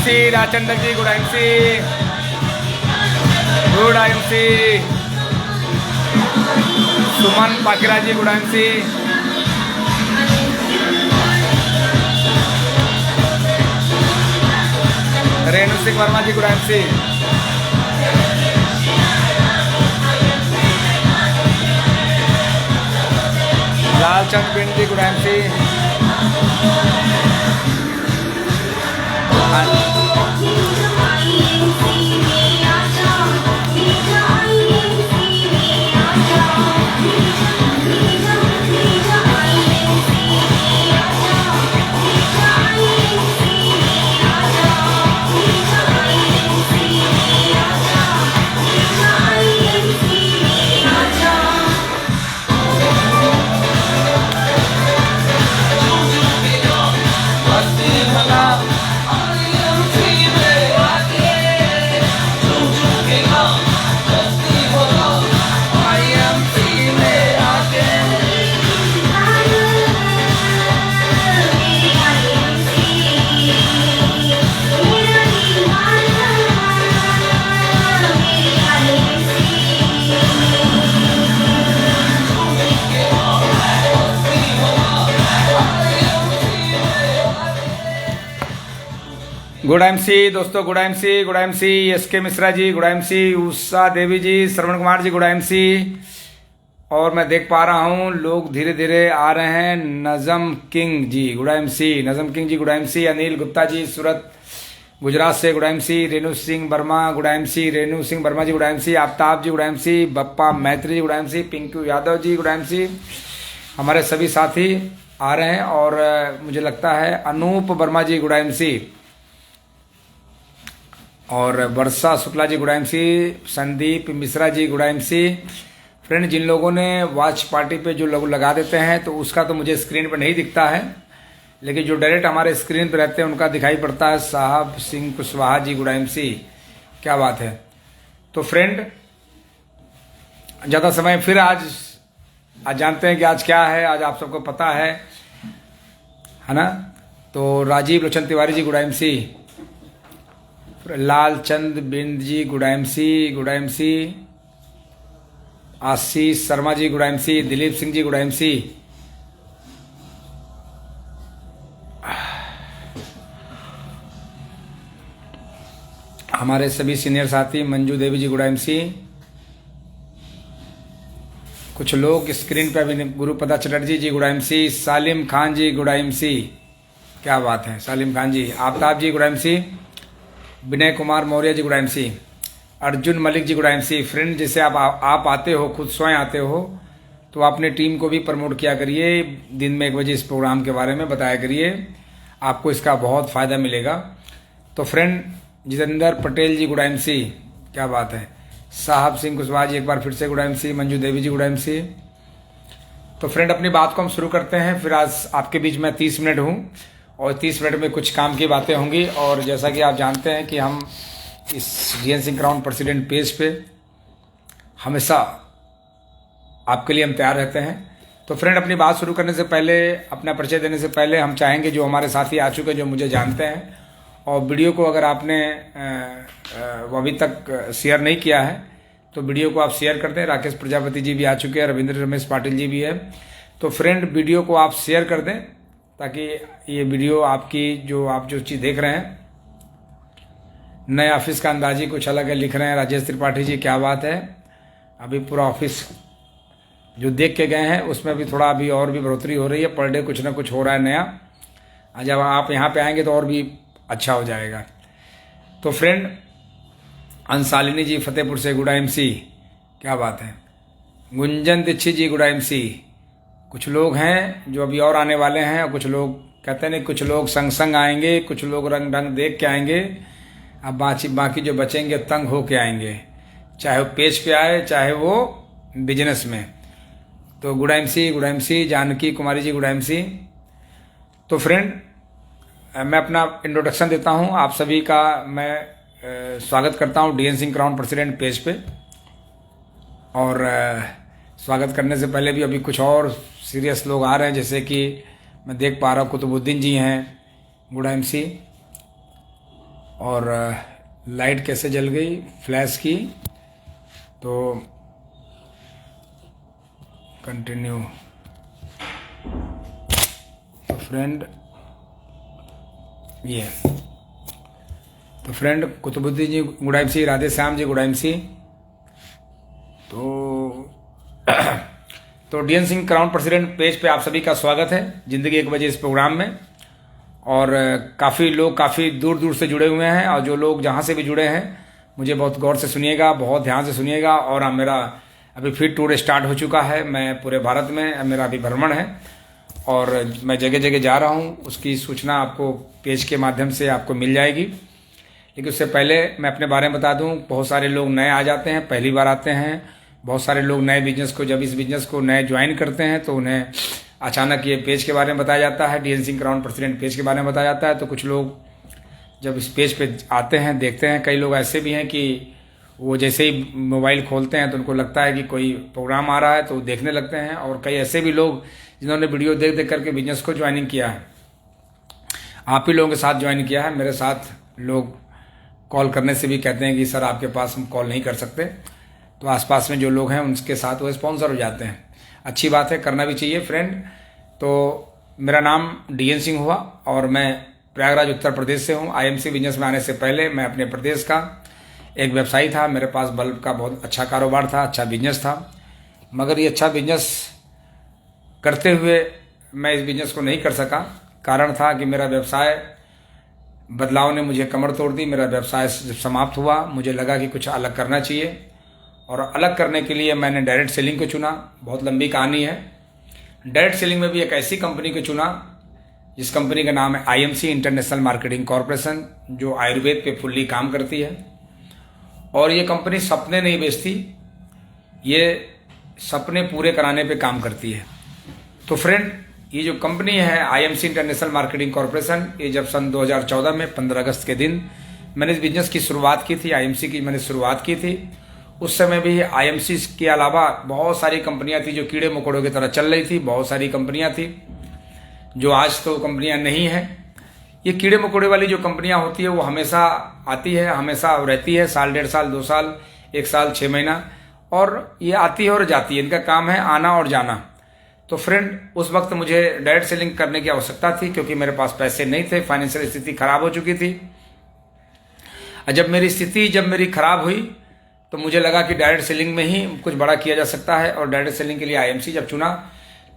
MC Rajchandra जी, good MC, good MC, सुमन पाकिरा जी, good MC, Renu Singh Verma ji, good MC, Lalchand पिंड जी, good MC, good MC दोस्तों, good MC SK Mishra ji, good MC Usha देवी जी, Shravan Kumar ji, good MC। और मैं देख पा रहा हूँ लोग धीरे धीरे आ रहे हैं। Najam king ji, good MC, Najam king ji, good MC। Anil Gupta ji, Surat Gujarat से, good MC। Renu Singh Verma, good MC, Renu Singh Verma ji, good MC। Aftab ji, good MC। Bappa Maitri ji, good MC। Pinku Yadav ji, good MC। हमारे सभी साथी आ रहे हैं और मुझे लगता है अनूप वर्मा जी, गुड MC। और वर्षा Shukla ji, good MC। Sandeep Mishra ji, good MC। Friend, जिन लोगों ने वॉच पार्टी पे जो लोग लगा देते हैं तो उसका तो मुझे स्क्रीन पर नहीं दिखता है, लेकिन जो डायरेक्ट हमारे स्क्रीन पर रहते हैं उनका दिखाई पड़ता है। साहब सिंह कुशवाहा जी, गुड MC, क्या बात है। तो फ्रेंड, ज़्यादा समय फिर आज जानते हैं कि आज क्या है, आज आप सबको पता है ना। तो राजीव लोचन तिवारी जी, गुड MC। लालचंद बिंद जी, good MC। Ashish Sharma ji, good MC। Dilip Singh ji, good MC। हमारे सभी सीनियर साथी, मंजू देवी जी, गुड MC। कुछ लोग स्क्रीन पे भी, गुरुपदा चटर्जी जी, गुड MC। सालिम खान जी, गुड MC, क्या बात है सालिम खान जी। Aftab ji, good MC। Vinay Kumar Maurya ji, good MC। Arjun Malik ji, good MC। Friend, जैसे आप आते हो, खुद स्वयं आते हो, तो अपने टीम को भी प्रमोट किया करिए। दिन में 1 बजे इस प्रोग्राम के बारे में बताया करिए, आपको इसका बहुत फ़ायदा मिलेगा। तो फ्रेंड, जितेंद्र पटेल जी, गुड MC, क्या बात है। साहब सिंह कुशवाहा जी, एक बार फिर से गुड MC। मंजू देवी जी, गुड MC। तो फ्रेंड, अपनी बात को हम शुरू करते हैं। फिर आज आपके बीच में 30 मिनट हूँ और 30 मिनट में कुछ काम की बातें होंगी। और जैसा कि आप जानते हैं कि हम इस DN Singh crown president page पे हमेशा आपके लिए हम तैयार रहते हैं। तो फ्रेंड, अपनी बात शुरू करने से पहले, अपना परिचय देने से पहले, हम चाहेंगे जो हमारे साथी आ चुके हैं, जो मुझे जानते हैं, और वीडियो को अगर आपने अभी तक शेयर नहीं किया है तो वीडियो को आप शेयर कर दें। राकेश प्रजापति जी भी आ चुके हैं, रविंद्र रमेश पाटिल जी भी है। तो फ्रेंड, वीडियो को आप शेयर कर दें ताकि ये वीडियो आपकी, आप जो चीज़ देख रहे हैं, नए ऑफिस का अंदाजी कुछ अलग है, लिख रहे हैं राजेश त्रिपाठी जी, क्या बात है। अभी पूरा ऑफिस जो देख के गए हैं उसमें भी थोड़ा अभी और भी बढ़ोतरी हो रही है। पर डे कुछ ना कुछ हो रहा है नया। जब आप यहाँ पे आएंगे तो और भी अच्छा हो जाएगा। तो फ्रेंड, अंसालिनी जी फतेहपुर से, गुड MC, क्या बात है। गुंजन दीक्षित जी, गुड MC। कुछ लोग हैं जो अभी और आने वाले हैं, और कुछ लोग कहते हैं नहीं, कुछ लोग संग आएंगे, कुछ लोग रंग ढंग देख के आएंगे। अब बाकी जो बचेंगे तंग हो के आएंगे, चाहे वो पेज पे आए, चाहे वो बिजनेस में। तो good MC। Janaki Kumari ji, good MC। तो फ्रेंड, मैं अपना इंट्रोडक्शन देता हूं। आप सभी का मैं स्वागत करता हूं DN Singh crown president page पे। और स्वागत करने से पहले भी अभी कुछ और सीरियस लोग आ रहे हैं, जैसे कि मैं देख पा रहा हूँ कुतुबुद्दीन जी हैं, गुड MC। और लाइट कैसे जल गई फ्लैश की, तो कंटिन्यू। तो फ्रेंड ये, तो फ्रेंड कुतुबुद्दीन जी good MC, Radhe Shyam ji good MC। तो DN Singh crown president page पे आप सभी का स्वागत है ज़िंदगी 1 बजे इस प्रोग्राम में। और काफ़ी लोग काफ़ी दूर दूर से जुड़े हुए हैं, और जो लोग जहाँ से भी जुड़े हैं मुझे बहुत गौर से सुनिएगा, बहुत ध्यान से सुनिएगा। और मेरा अभी फिर टूर स्टार्ट हो चुका है, मैं पूरे भारत में, मेरा अभी भ्रमण है और मैं जगह जगह जा रहा हूँ। उसकी सूचना आपको पेज के माध्यम से आपको मिल जाएगी। लेकिन उससे पहले मैं अपने बारे में बता दूं, बहुत सारे लोग नए आ जाते हैं, पहली बार आते हैं। बहुत सारे लोग नए बिजनेस को, जब इस बिजनेस को नए ज्वाइन करते हैं तो उन्हें अचानक ये पेज के बारे में बताया जाता है, DN Singh crown president page के बारे में बताया जाता है। तो कुछ लोग जब इस पेज पे आते हैं, देखते हैं, कई लोग ऐसे भी हैं कि वो जैसे ही मोबाइल खोलते हैं तो उनको लगता है कि कोई प्रोग्राम आ रहा है तो देखने लगते हैं। और कई ऐसे भी लोग जिन्होंने वीडियो देख देख करके बिजनेस को ज्वाइनिंग किया है, आप ही लोगों के साथ ज्वाइन किया है। मेरे साथ लोग कॉल करने से भी कहते हैं कि सर आपके पास हम कॉल नहीं कर सकते, तो आसपास में जो लोग हैं उनके साथ वो स्पॉन्सर हो जाते हैं। अच्छी बात है, करना भी चाहिए फ्रेंड। तो मेरा नाम DN सिंह हुआ और मैं प्रयागराज उत्तर प्रदेश से हूँ। IMC बिजनेस में आने से पहले मैं अपने प्रदेश का एक व्यवसायी था, मेरे पास बल्ब का बहुत अच्छा कारोबार था, अच्छा बिजनेस था। मगर ये अच्छा बिजनेस करते हुए मैं इस बिजनेस को नहीं कर सका। कारण था कि मेरा व्यवसाय बदलाव ने मुझे कमर तोड़ दी। मेरा व्यवसाय जब समाप्त हुआ, मुझे लगा कि कुछ अलग करना चाहिए, और अलग करने के लिए मैंने डायरेक्ट सेलिंग को चुना। बहुत लंबी कहानी है। डायरेक्ट सेलिंग में भी एक ऐसी कंपनी को चुना जिस कंपनी का नाम है IMC इंटरनेशनल मार्केटिंग कॉरपोरेशन, जो आयुर्वेद पे फुल्ली काम करती है। और ये कंपनी सपने नहीं बेचती, ये सपने पूरे कराने पे काम करती है। तो फ्रेंड, ये जो कंपनी है IMC इंटरनेशनल मार्केटिंग कॉरपोरेशन, ये जब सन 2014 में 15 अगस्त के दिन मैंने इस बिजनेस की शुरुआत की थी, IMC की मैंने शुरुआत की थी। उस समय भी IMC के अलावा बहुत सारी कंपनियां थी जो कीड़े मकोड़ों की तरह चल रही थी। बहुत सारी कंपनियां थी जो आज तो कंपनियां नहीं है। ये कीड़े मकोड़े वाली जो कंपनियां होती है वो हमेशा आती है, हमेशा रहती है, साल, 1.5 साल, 2 साल, 1 साल, 6 महीना, और ये आती है और जाती है। इनका काम है आना और जाना। तो फ्रेंड, उस वक्त मुझे डायरेक्ट सेलिंग करने की आवश्यकता थी क्योंकि मेरे पास पैसे नहीं थे, फाइनेंशियल स्थिति खराब हो चुकी थी। जब मेरी स्थिति खराब हुई तो मुझे लगा कि डायरेक्ट सेलिंग में ही कुछ बड़ा किया जा सकता है। और डायरेक्ट सेलिंग के लिए IMC जब चुना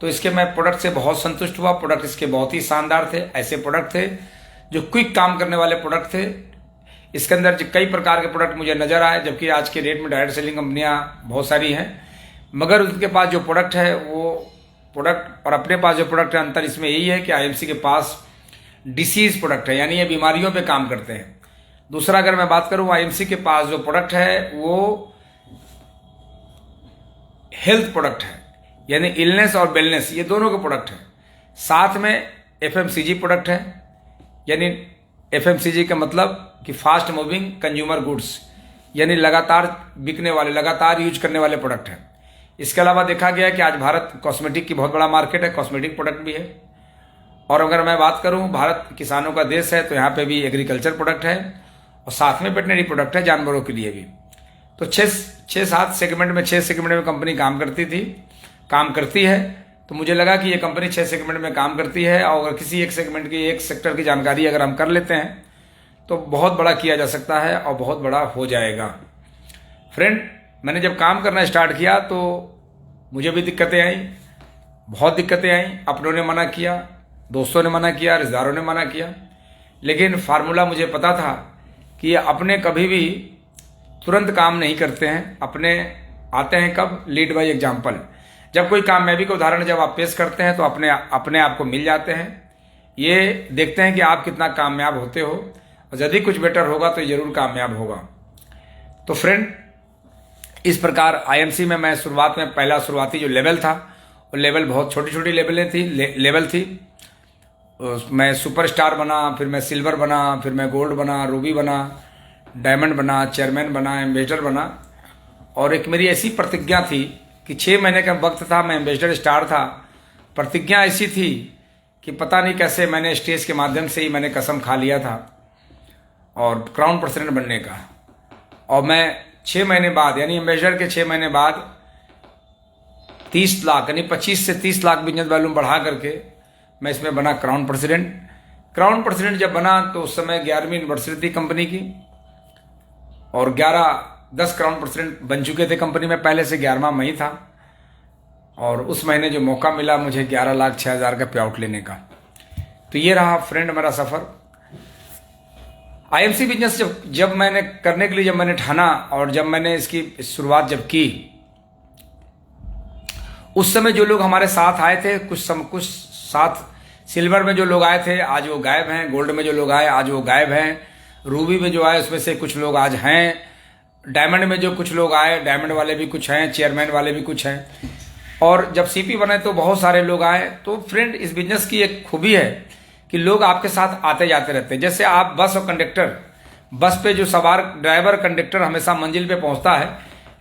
तो इसके मैं प्रोडक्ट से बहुत संतुष्ट हुआ। प्रोडक्ट इसके बहुत ही शानदार थे। ऐसे प्रोडक्ट थे जो क्विक काम करने वाले प्रोडक्ट थे। इसके अंदर कई प्रकार के प्रोडक्ट मुझे नजर आए, जबकि आज के डेट में डायरेक्ट सेलिंग कंपनियां बहुत सारी हैं, मगर उनके पास जो प्रोडक्ट है वो प्रोडक्ट और अपने पास जो प्रोडक्ट है, अंतर इसमें यही है कि IMC के पास डिसीज प्रोडक्ट है, यानी ये बीमारियों पे काम करते हैं। दूसरा, अगर मैं बात करूं, IMC के पास जो प्रोडक्ट है वो हेल्थ प्रोडक्ट है, यानी इलनेस और वेलनेस, ये दोनों के प्रोडक्ट है। साथ में FMCG प्रोडक्ट है, यानी FMCG का मतलब कि फास्ट मूविंग कंज्यूमर गुड्स, यानी लगातार बिकने वाले, लगातार यूज करने वाले प्रोडक्ट है। इसके अलावा देखा गया कि आज भारत कॉस्मेटिक की बहुत बड़ा मार्केट है, कॉस्मेटिक प्रोडक्ट भी है। और अगर मैं बात करूं, भारत किसानों का देश है, तो यहाँ पे भी एग्रीकल्चर प्रोडक्ट है और साथ में वेटनरी प्रोडक्ट है, जानवरों के लिए भी। तो 6-7 सेगमेंट में, 6 सेगमेंट में कंपनी काम करती है। तो मुझे लगा कि ये कंपनी 6 सेगमेंट में काम करती है, और अगर किसी एक सेगमेंट की, एक सेक्टर की जानकारी अगर हम कर लेते हैं तो बहुत बड़ा किया जा सकता है और बहुत बड़ा हो जाएगा। फ्रेंड, मैंने जब काम करना स्टार्ट किया तो मुझे भी दिक्कतें आई, बहुत दिक्कतें आई। अपनों ने मना किया, दोस्तों ने मना किया, रिश्तेदारों ने मना किया, लेकिन फार्मूला मुझे पता था कि ये अपने कभी भी तुरंत काम नहीं करते हैं। अपने आते हैं कब? Lead by example. जब कोई कामयाबी का उदाहरण जब आप पेश करते हैं तो अपने आप को मिल जाते हैं। ये देखते हैं कि आप कितना कामयाब होते हो, और यदि कुछ बेटर होगा तो जरूर कामयाब होगा। तो फ्रेंड, इस प्रकार IMC में मैं शुरुआत में पहला शुरुआती जो लेवल था, वो लेवल बहुत छोटी छोटी लेवल थी। मैं सुपरस्टार बना, फिर मैं सिल्वर बना, फिर मैं गोल्ड बना, रूबी बना, डायमंड बना, चेयरमैन बना, एम्बेसडर बना। और एक मेरी ऐसी प्रतिज्ञा थी कि 6 महीने का वक्त था, मैं एम्बेसडर स्टार था। प्रतिज्ञा ऐसी थी कि पता नहीं कैसे मैंने स्टेज के माध्यम से ही मैंने कसम खा लिया था। और क्राउन प्रेसिडेंट बनने का। और मैं 6 महीने बाद यानी एम्बेसडर के 6 महीने बाद 30 लाख यानी 25 से 30 लाख बिजनेस वॉल्यूम बढ़ा करके मैं इसमें बना क्राउन प्रेसिडेंट। क्राउन प्रेसिडेंट जब बना तो उस समय 11वीं एनिवर्सरी थी कंपनी की और 10 क्राउन प्रेसिडेंट बन चुके थे कंपनी में, पहले से 11वां मई था। और उस महीने जो मौका मिला मुझे 11,06,000 का पे आउट लेने का। तो ये रहा फ्रेंड मेरा सफ़र। आईएमसी बिजनेस जब मैंने करने के लिए जब मैंने ठाना और जब मैंने इसकी शुरुआत जब की, उस समय जो लोग हमारे साथ आए थे, कुछ साथ सिल्वर में जो लोग आए थे आज वो गायब हैं, गोल्ड में जो लोग आए आज वो गायब हैं, रूबी में जो आए उसमें से कुछ लोग आज हैं, डायमंड में जो कुछ लोग आए डायमंड वाले भी कुछ हैं, चेयरमैन वाले भी कुछ हैं, और जब सीपी बने तो बहुत सारे लोग आए। तो फ्रेंड इस बिजनेस की एक खूबी है कि लोग आपके साथ आते जाते रहते हैं। जैसे आप बस और कंडक्टर, बस पे जो सवार ड्राइवर कंडक्टर हमेशा मंजिल पे पहुंचता है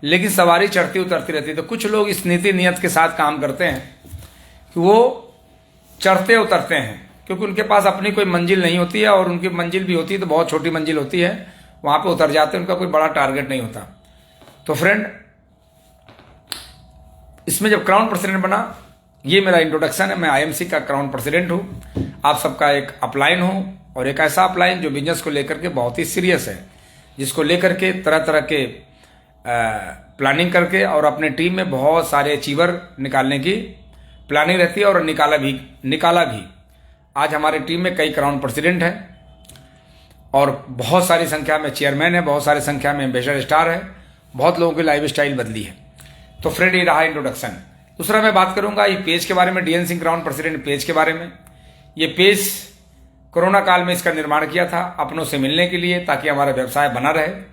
लेकिन सवारी चढ़ती उतरती रहती है। तो कुछ लोग इस नीति नियत के साथ काम करते हैं कि वो चढ़ते उतरते हैं क्योंकि उनके पास अपनी कोई मंजिल नहीं होती है, और उनकी मंजिल भी होती है तो बहुत छोटी मंजिल होती है, वहां पे उतर जाते हैं, उनका कोई बड़ा टारगेट नहीं होता। तो फ्रेंड इसमें जब क्राउन प्रेसिडेंट बना, ये मेरा इंट्रोडक्शन है। मैं आईएमसी का क्राउन प्रेसिडेंट हूँ, आप सबका एक अपलाइन हूँ, और एक ऐसा अपलाइन जो बिजनेस को लेकर के बहुत ही सीरियस है, जिसको लेकर के तरह तरह के प्लानिंग करके और अपने टीम में बहुत सारे अचीवर निकालने की प्लानिंग रहती है और निकाला भी। आज हमारी टीम में कई क्राउन प्रेसिडेंट हैं और बहुत सारी संख्या में चेयरमैन है, बहुत सारी संख्या में एम्बेसडर स्टार है, बहुत लोगों की लाइफ स्टाइल बदली है। तो फ्रेंड ये रहा इंट्रोडक्शन। दूसरा मैं बात करूंगा ये पेज के बारे में, D N Singh crown president page के बारे में। ये पेज कोरोना काल में इसका निर्माण किया था अपनों से मिलने के लिए, ताकि हमारा व्यवसाय बना रहे।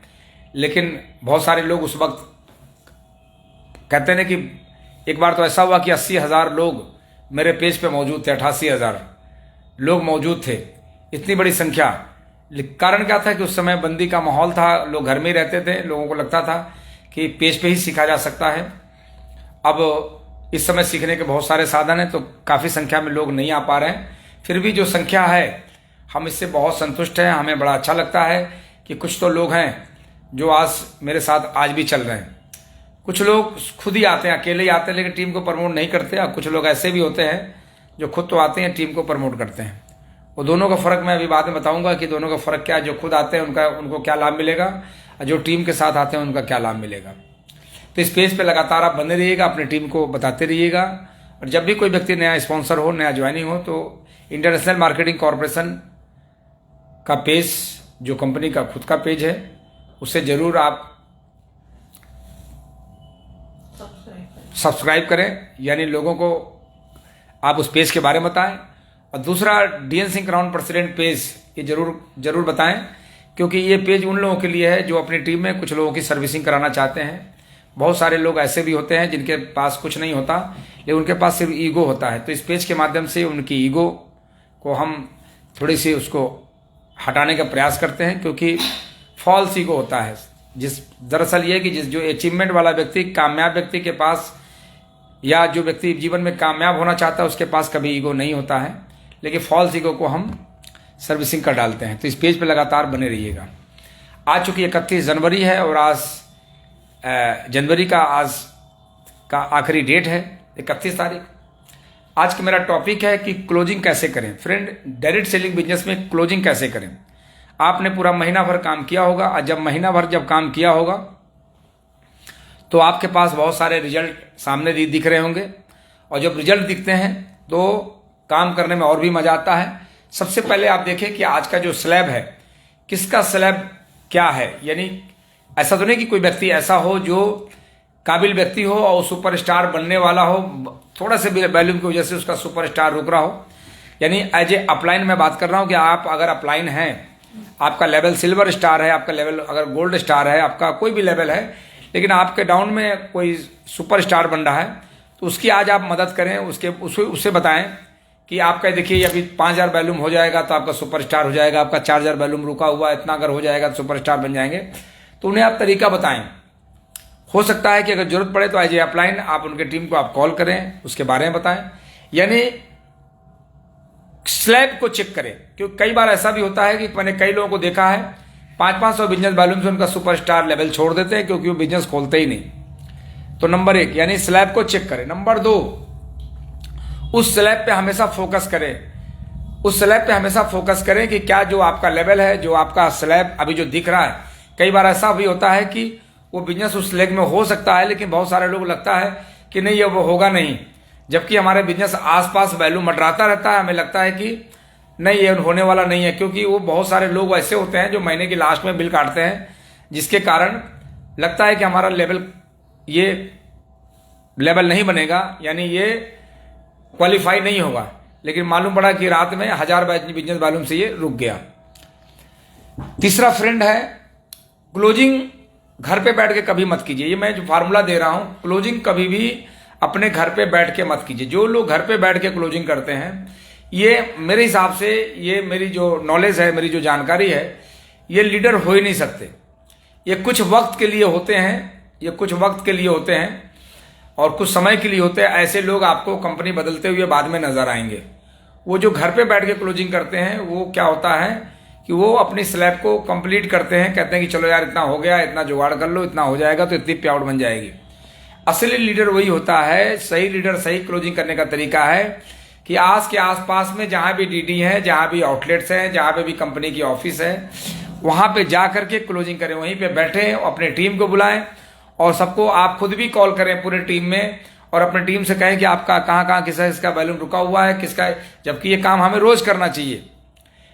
लेकिन बहुत सारे लोग उस वक्त कहते हैं कि एक बार तो ऐसा हुआ कि 80,000 लोग मेरे पेज पे मौजूद थे, 88,000 लोग मौजूद थे, इतनी बड़ी संख्या। कारण क्या था कि उस समय बंदी का माहौल था, लोग घर में ही रहते थे, लोगों को लगता था कि पेज पे ही सीखा जा सकता है। अब इस समय सीखने के बहुत सारे साधन हैं, तो काफ़ी संख्या में लोग नहीं आ पा रहे हैं। फिर भी जो संख्या है हम इससे बहुत संतुष्ट हैं। हमें बड़ा अच्छा लगता है कि कुछ तो लोग हैं जो आज मेरे साथ आज भी चल रहे हैं। कुछ लोग खुद ही आते हैं, अकेले ही आते हैं, लेकिन टीम को प्रमोट नहीं करते। और कुछ लोग ऐसे भी होते हैं जो खुद तो आते हैं, टीम को प्रमोट करते हैं। वो दोनों का फ़र्क मैं अभी बाद में बताऊंगा कि दोनों का फ़र्क क्या है। जो खुद आते हैं उनको क्या लाभ मिलेगा, और जो टीम के साथ आते हैं उनका क्या लाभ मिलेगा। तो इस पेज पे लगातार आप बने रहिएगा, अपनी टीम को बताते रहिएगा। और जब भी कोई व्यक्ति नया स्पॉन्सर हो, नया ज्वाइनिंग हो, तो इंटरनेशनल मार्केटिंग कॉरपोरेशन का पेज जो कंपनी का खुद का पेज है, उससे जरूर आप सब्सक्राइब करें, यानी लोगों को आप उस पेज के बारे में बताएं। और दूसरा D N Singh crown president page ये जरूर बताएं, क्योंकि ये पेज उन लोगों के लिए है जो अपनी टीम में कुछ लोगों की सर्विसिंग कराना चाहते हैं। बहुत सारे लोग ऐसे भी होते हैं जिनके पास कुछ नहीं होता, लेकिन उनके पास सिर्फ ईगो होता है। तो इस पेज के माध्यम से उनकी ईगो को हम थोड़ी सी उसको हटाने का प्रयास करते हैं, क्योंकि फॉल्स ईगो होता है। दरअसल ये कि जो अचीवमेंट वाला व्यक्ति, कामयाब व्यक्ति के पास, या जो व्यक्ति जीवन में कामयाब होना चाहता है, उसके पास कभी ईगो नहीं होता है, लेकिन फॉल्स ईगो को हम सर्विसिंग कर डालते हैं। तो इस पेज पे लगातार बने रहिएगा। आज चूंकि 31 जनवरी है और आज जनवरी का आज का आखिरी डेट है 31 तारीख। आज का मेरा टॉपिक है कि क्लोजिंग कैसे करें। फ्रेंड, डायरेक्ट सेलिंग बिजनेस में क्लोजिंग कैसे करें। आपने पूरा महीना भर काम किया होगा, और जब महीना भर जब काम किया होगा तो आपके पास बहुत सारे रिजल्ट सामने दिख रहे होंगे, और जब रिजल्ट दिखते हैं तो काम करने में और भी मजा आता है। सबसे पहले आप देखें कि आज का जो स्लैब है, किसका स्लैब क्या है। यानी ऐसा तो नहीं कि कोई व्यक्ति ऐसा हो जो काबिल व्यक्ति हो और सुपरस्टार बनने वाला हो, थोड़ा से वैल्यूम की वजह से उसका सुपरस्टार रुक रहा हो। यानी एज ए अपलाइन मैं बात कर रहा हूं कि आप अगर अपलाइन हैं, आपका लेवल सिल्वर स्टार है, आपका लेवल अगर गोल्ड स्टार है, आपका कोई भी लेवल है, लेकिन आपके डाउन में कोई सुपरस्टार बन रहा है, तो उसकी आज आप मदद करें, उससे बताएं कि आपका देखिए अभी 5,000 वैल्यूम हो जाएगा तो आपका सुपरस्टार हो जाएगा, आपका 4,000 वैल्यूम रुका हुआ इतना अगर हो जाएगा तो सुपरस्टार बन जाएंगे। तो उन्हें आप तरीका बताएं। हो सकता है कि अगर जरूरत पड़े तो एज ए अपलाइन आप उनके टीम को आप कॉल करें, उसके बारे में बताएं, यानी स्लैब को चेक करें। क्योंकि कई बार ऐसा भी होता है कि मैंने कई लोगों को देखा है 500-500 बिजनेस वॉल्यूम से उनका सुपरस्टार लेवल छोड़ देते हैं, क्योंकि वो बिजनेस खोलते ही नहीं। तो नंबर 1 यानी स्लैब को चेक करें। नंबर 2, उस स्लैब पे हमेशा फोकस करें। उस स्लैब पे हमेशा फोकस करें कि क्या जो आपका लेवल है, जो आपका स्लैब अभी जो दिख रहा है, कई बार ऐसा भी होता है कि वो बिजनेस उस लेग में हो सकता है, लेकिन बहुत सारे लोग लगता है कि नहीं ये वो होगा नहीं, जबकि हमारे बिजनेस आसपास वैल्यू मंडराता रहता है। हमें लगता है कि नहीं ये होने वाला नहीं है, क्योंकि वो बहुत सारे लोग ऐसे होते हैं जो महीने की लास्ट में बिल काटते हैं, जिसके कारण लगता है कि हमारा ये लेवल नहीं बनेगा, यानी ये क्वालिफाई नहीं होगा, लेकिन मालूम पड़ा कि रात में 1000 बिजनेस वॉल्यूम से ये रुक गया। तीसरा फ्रेंड है क्लोजिंग घर पे बैठ के कभी मत कीजिए। ये मैं जो फार्मूला दे रहा हूं, क्लोजिंग कभी भी अपने घर पे बैठ के मत कीजिए। जो लोग घर पे बैठ के क्लोजिंग करते हैं, ये मेरे हिसाब से, ये मेरी जो नॉलेज है, मेरी जो जानकारी है, ये लीडर हो ही नहीं सकते। ये कुछ वक्त के लिए होते हैं, ये कुछ वक्त के लिए होते हैं और कुछ समय के लिए होते हैं। ऐसे लोग आपको कंपनी बदलते हुए बाद में नजर आएंगे। वो जो घर पे बैठ के क्लोजिंग करते हैं, वो क्या होता है कि वो अपनी स्लैब को कंप्लीट करते हैं, कहते हैं कि चलो यार इतना हो गया, इतना जुगाड़ कर लो, इतना हो जाएगा तो इतनी पे-आउट बन जाएगी। असली लीडर वही होता है, सही लीडर सही क्लोजिंग करने का तरीका है कि आज के आसपास में जहां भी डीडी है, जहां भी आउटलेट्स हैं, जहां पे भी कंपनी की ऑफिस है, वहां पे जा करके क्लोजिंग करें। वहीं पे बैठे अपने टीम को बुलाएं और सबको आप खुद भी कॉल करें पूरे टीम में, और अपनी टीम से कहें कि आपका कहाँ किसका बैलून रुका हुआ है, किसका, जबकि ये काम हमें रोज करना चाहिए।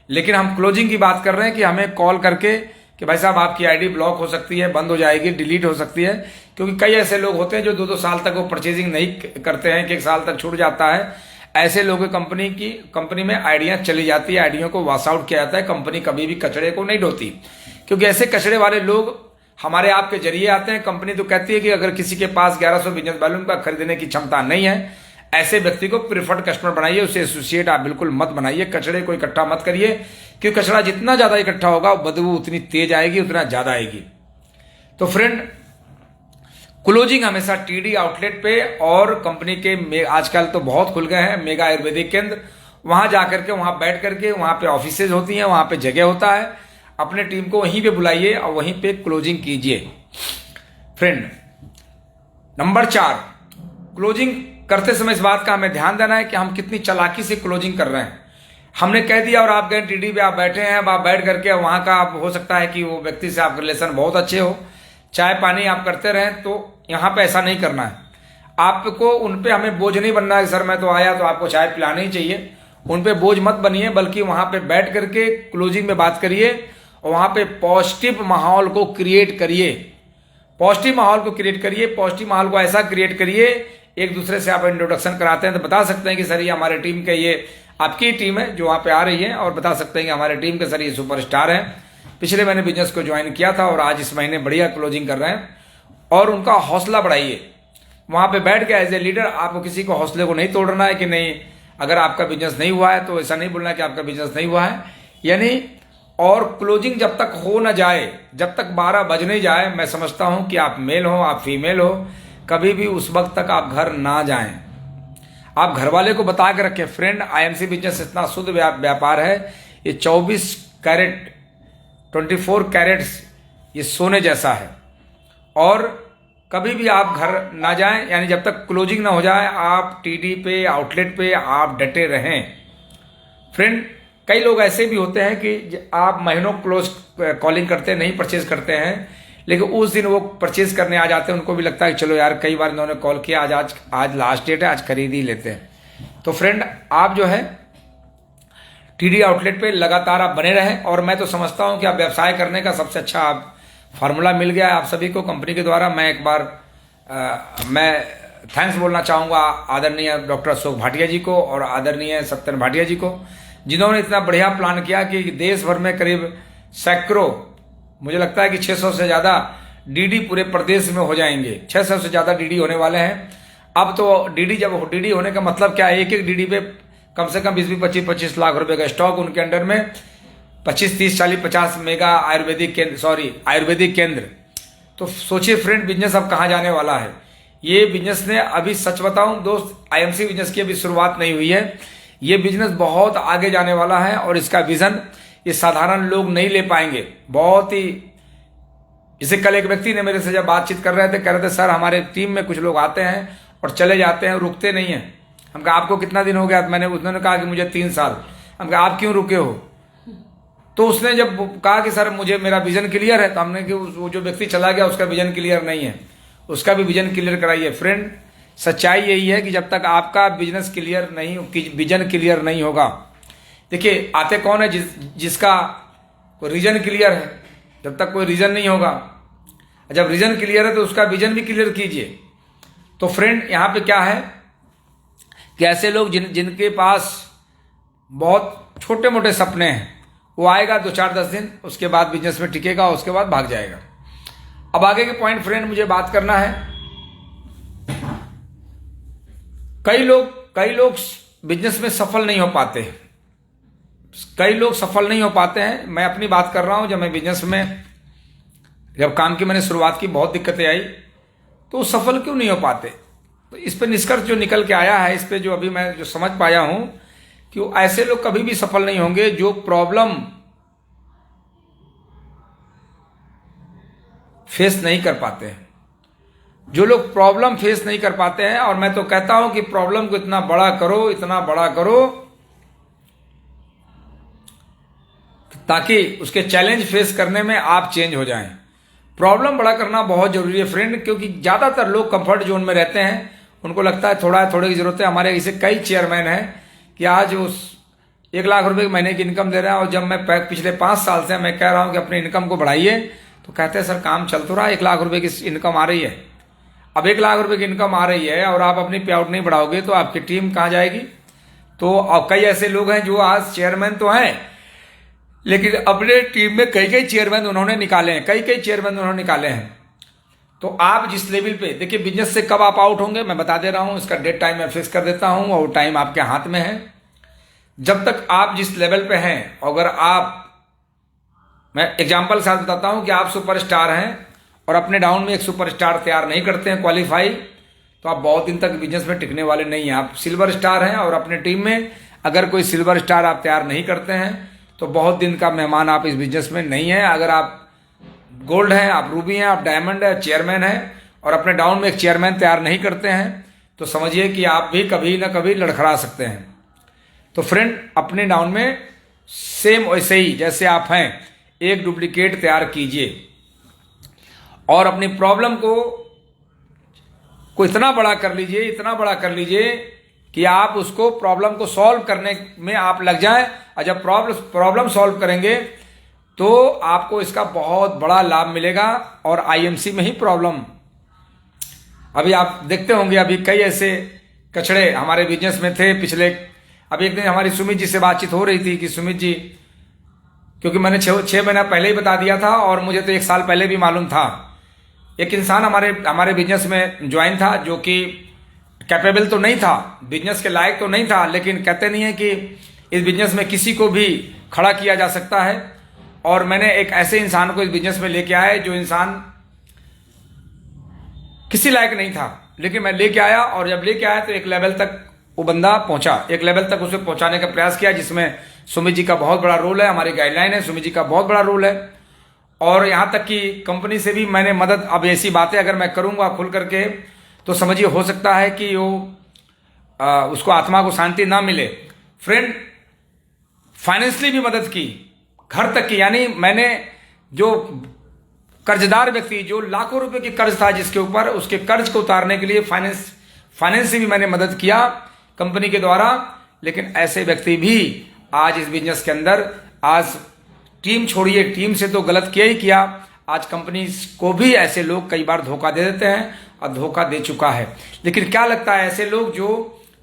लेकिन हम क्लोजिंग की बात कर रहे हैं कि हमें कॉल करके कि भाई साहब आपकी आईडी ब्लॉक हो सकती है, बंद हो जाएगी, डिलीट हो सकती है, क्योंकि कई ऐसे लोग होते हैं जो 2-2 साल तक वो परचेजिंग नहीं करते हैं, कि 1 साल तक छूट जाता है। ऐसे लोगों कंपनी में आइडिया चली जाती है, आइडिया को वॉश आउट किया जाता है। कंपनी कभी भी कचड़े को नहीं ढोती, क्योंकि ऐसे कचड़े वाले लोग हमारे आपके जरिए आते हैं। कंपनी तो कहती है कि अगर किसी के पास 1100 बिजनेस वॉल्यूम का खरीदने की क्षमता नहीं है, ऐसे व्यक्ति को प्रिफर्ड कस्टमर बनाइए, उसे एसोसिएट आप बिल्कुल मत बनाइए। कचड़े को इकट्ठा मत करिए, क्योंकि कचड़ा जितना ज्यादा इकट्ठा होगा बदबू उतनी तेज आएगी, उतना ज्यादा आएगी। तो फ्रेंड, क्लोजिंग हमेशा टीडी आउटलेट पे और कंपनी के आजकल तो बहुत खुल गए हैं मेगा आयुर्वेदिक केंद्र, वहां जाकर के, वहां बैठ करके, वहां पे ऑफिसेज होती हैं, वहां पे जगह होता है, अपने टीम को वहीं पे बुलाइए और वहीं पे क्लोजिंग कीजिए। फ्रेंड, नंबर 4, क्लोजिंग करते समय इस बात का हमें ध्यान देना है कि हम कितनी चालाकी से क्लोजिंग कर रहे हैं। हमने कह दिया और आप गए टीडी पे, आप बैठे हैं, अब आप बैठ करके वहां का, आप हो सकता है कि वो व्यक्ति से आपके रिलेशन बहुत अच्छे हो, चाय पानी आप करते रहें, तो यहाँ पे ऐसा नहीं करना है। आपको उनपे, हमें बोझ नहीं बनना है सर मैं तो आया तो आपको चाय पिलाना ही चाहिए, उनपे बोझ मत बनिए, बल्कि वहां पे बैठ करके क्लोजिंग में बात करिए और वहां पे पॉजिटिव माहौल को क्रिएट करिए। पॉजिटिव माहौल को क्रिएट करिए, पॉजिटिव माहौल को ऐसा क्रिएट करिए, एक दूसरे से आप इंट्रोडक्शन कराते हैं तो बता सकते हैं कि सर ये हमारे टीम के, ये आपकी टीम है जो वहां पे आ रही है, और बता सकते हैं कि हमारे टीम के सर ये सुपरस्टार हैं, पिछले महीने बिजनेस को ज्वाइन किया था और आज इस महीने बढ़िया क्लोजिंग कर रहे हैं, और उनका हौसला बढ़ाइए। वहां पे बैठ के एज ए लीडर आपको किसी को हौसले को नहीं तोड़ना है कि नहीं अगर आपका बिजनेस नहीं हुआ है तो ऐसा नहीं बोलना है कि आपका बिजनेस नहीं हुआ है, यानी। और क्लोजिंग जब तक हो ना जाए, जब तक 12 बज नहीं जाए, मैं समझता हूं कि आप मेल हो, आप फीमेल हो, कभी भी उस वक्त तक आप घर ना जाएं। आप घर वाले को बता के रखें। फ्रेंड, आईएमसी बिजनेस इतना शुद्ध व्यापार है, ये 24 कैरेट 24 कैरेट्स ये सोने जैसा है, और कभी भी आप घर ना जाएं, यानी जब तक क्लोजिंग ना हो जाए आप टीडी पे, आउटलेट पे आप डटे रहें। फ्रेंड, कई लोग ऐसे भी होते हैं कि आप महीनों क्लोज कॉलिंग करते हैं, नहीं परचेज करते हैं, लेकिन उस दिन वो परचेज करने आ जाते हैं, उनको भी लगता है कि चलो यार कई बार इन्होंने कॉल किया, आज लास्ट डेट है, आज खरीद ही लेते हैं। तो फ्रेंड, आप जो है टीडी आउटलेट पे लगातार आप बने रहें, और मैं तो समझता हूं कि आप व्यवसाय करने का सबसे अच्छा आप फार्मूला मिल गया है आप सभी को कंपनी के द्वारा। मैं एक बार मैं थैंक्स बोलना चाहूंगा आदरणीय डॉक्टर अशोक भाटिया जी को और आदरणीय सत्यन भाटिया जी को, जिन्होंने इतना बढ़िया प्लान किया कि देश भर में करीब सैकड़ों, मुझे लगता है कि 600 से ज्यादा डीडी पूरे प्रदेश में हो जाएंगे। 600 से ज्यादा डीडी होने वाले हैं। अब तो डीडी, जब डीडी होने का मतलब क्या है, एक डीडी पे कम से कम 20-25 25 लाख रुपए का स्टॉक, उनके अंडर में 25 30 40 50 मेगा आयुर्वेदिक केंद्र। तो सोचिए फ्रेंड, बिजनेस अब कहाँ जाने वाला है। ये बिजनेस ने अभी, सच बताऊं दोस्त, आईएमसी बिजनेस की अभी शुरुआत नहीं हुई है। ये बिजनेस बहुत आगे जाने वाला है, और इसका विजन ये साधारण लोग नहीं ले पाएंगे। बहुत ही, जैसे कल एक व्यक्ति ने मेरे से जब बातचीत कर रहे थे, कह रहे थे सर हमारे टीम में कुछ लोग आते हैं और चले जाते हैं, रुकते नहीं हैं। हम कहा आपको कितना दिन हो गया? उन्होंने कहा कि मुझे 3 साल। हम कहा आप क्यों रुके हो? तो उसने जब कहा कि सर मुझे मेरा विजन क्लियर है, तो हमने कि वो जो व्यक्ति चला गया उसका विजन क्लियर नहीं है, उसका भी विजन क्लियर कराइए। फ्रेंड, सच्चाई यही है कि जब तक आपका बिजनेस क्लियर नहीं, विजन क्लियर नहीं होगा, देखिए आते कौन है? जिसका कोई रीजन क्लियर है। जब तक कोई रीजन नहीं होगा, जब रीजन क्लियर है तो उसका विजन भी क्लियर कीजिए। तो फ्रेंड, यहाँ पे क्या है कि ऐसे लोग जिनके पास बहुत छोटे मोटे सपने हैं, वो आएगा 2-4-10 दिन, उसके बाद बिजनेस में टिकेगा, उसके बाद भाग जाएगा। अब आगे के पॉइंट फ्रेंड मुझे बात करना है। कई लोग बिजनेस में सफल नहीं हो पाते। कई लोग सफल नहीं हो पाते हैं। मैं अपनी बात कर रहा हूं। जब मैं बिजनेस में जब काम की मैंने शुरुआत की, बहुत दिक्कतें आई, तो सफल क्यों नहीं हो पाते? तो इस पे निष्कर्ष जो निकल के आया है, इस पे जो अभी मैं जो समझ पाया हूं कि ऐसे लोग कभी भी सफल नहीं होंगे जो प्रॉब्लम फेस नहीं कर पाते हैं। जो लोग प्रॉब्लम फेस नहीं कर पाते हैं, और मैं तो कहता हूं कि प्रॉब्लम को इतना बड़ा करो, इतना बड़ा करो, ताकि उसके चैलेंज फेस करने में आप चेंज हो जाएं। प्रॉब्लम बड़ा करना बहुत जरूरी है फ्रेंड, क्योंकि ज्यादातर लोग कंफर्ट जोन में रहते हैं। उनको लगता है थोड़े की जरूरत है। हमारे ऐसे कई चेयरमैन हैं कि आज उस 1 लाख रुपए महीने की इनकम दे रहे हैं, और जब मैं पिछले 5 साल से मैं कह रहा हूं कि अपनी इनकम को बढ़ाइए, तो कहते हैं सर काम चल तो रहा है, 1 लाख रुपए की इनकम आ रही है। अब 1 लाख रुपए की इनकम आ रही है और आप अपनी पे आउट नहीं बढ़ाओगे तो आपकी टीम कहां जाएगी? तो अब कई ऐसे लोग हैं जो आज चेयरमैन तो हैं, लेकिन अपने टीम में कई चेयरमैन उन्होंने निकाले हैं, कई चेयरमैन उन्होंने निकाले हैं। तो आप जिस लेवल पे, देखिए बिजनेस से कब आप आउट होंगे मैं बता दे रहा हूं, इसका डेट टाइम मैं फिक्स कर देता हूं, और टाइम आपके हाथ में है। जब तक आप जिस लेवल पे हैं, अगर आप, मैं एग्जांपल के साथ बताता हूं कि आप सुपरस्टार हैं और अपने डाउन में एक सुपरस्टार तैयार नहीं करते हैं क्वालिफाई, तो आप बहुत दिन तक बिजनेस में टिकने वाले नहीं हैं। आप सिल्वर स्टार हैं और अपने टीम में अगर कोई सिल्वर स्टार आप तैयार नहीं करते हैं, तो बहुत दिन का मेहमान आप इस बिजनेस में नहीं है। अगर आप गोल्ड हैं, आप रूबी हैं, आप डायमंड है, चेयरमैन हैं, और अपने डाउन में एक चेयरमैन तैयार नहीं करते हैं, तो समझिए कि आप भी कभी ना कभी लड़खड़ा सकते हैं। तो फ्रेंड, अपने डाउन में सेम वैसे ही जैसे आप हैं, एक डुप्लीकेट तैयार कीजिए और अपनी प्रॉब्लम को इतना बड़ा कर लीजिए, इतना बड़ा कर लीजिए कि आप उसको प्रॉब्लम को सॉल्व करने में आप लग जाएं। और जब प्रॉब्लम सॉल्व करेंगे तो आपको इसका बहुत बड़ा लाभ मिलेगा। और आईएमसी में ही प्रॉब्लम, अभी आप देखते होंगे, अभी कई ऐसे कचड़े हमारे बिजनेस में थे पिछले, अभी एक दिन हमारी सुमित जी से बातचीत हो रही थी कि सुमित जी, क्योंकि मैंने 6 महीना पहले ही बता दिया था और मुझे तो 1 साल पहले भी मालूम था, एक इंसान हमारे बिजनेस में ज्वाइन था जो कि कैपेबल तो नहीं था, बिजनेस के लायक तो नहीं था, लेकिन कहते नहीं है कि इस बिजनेस में किसी को भी खड़ा किया जा सकता है। और मैंने एक ऐसे इंसान को इस बिजनेस में लेके आया जो इंसान किसी लायक नहीं था, लेकिन मैं लेके आया, और जब लेके आया तो एक लेवल तक वो बंदा पहुंचा, एक लेवल तक उसे पहुंचाने का प्रयास किया, जिसमें सुमित जी का बहुत बड़ा रोल है, हमारी गाइडलाइन है, सुमित जी का बहुत बड़ा रोल है। और यहां तक कि कंपनी से भी मैंने मदद, अब ऐसी बातें अगर मैं करूंगा खुल करके तो समझिए हो सकता है कि वो उसको आत्मा को शांति ना मिले। फ्रेंड, फाइनेंशियली भी मदद की, घर तक की, यानी मैंने जो कर्जदार व्यक्ति जो लाखों रुपए की कर्ज था जिसके ऊपर, उसके कर्ज को उतारने के लिए फाइनेंस से भी मैंने मदद किया कंपनी के द्वारा। लेकिन ऐसे व्यक्ति भी आज इस बिजनेस के अंदर, आज टीम छोड़िए, टीम से तो गलत किया ही किया, आज कंपनी को भी ऐसे लोग कई बार धोखा दे देते हैं और धोखा दे चुका है। लेकिन क्या लगता है, ऐसे लोग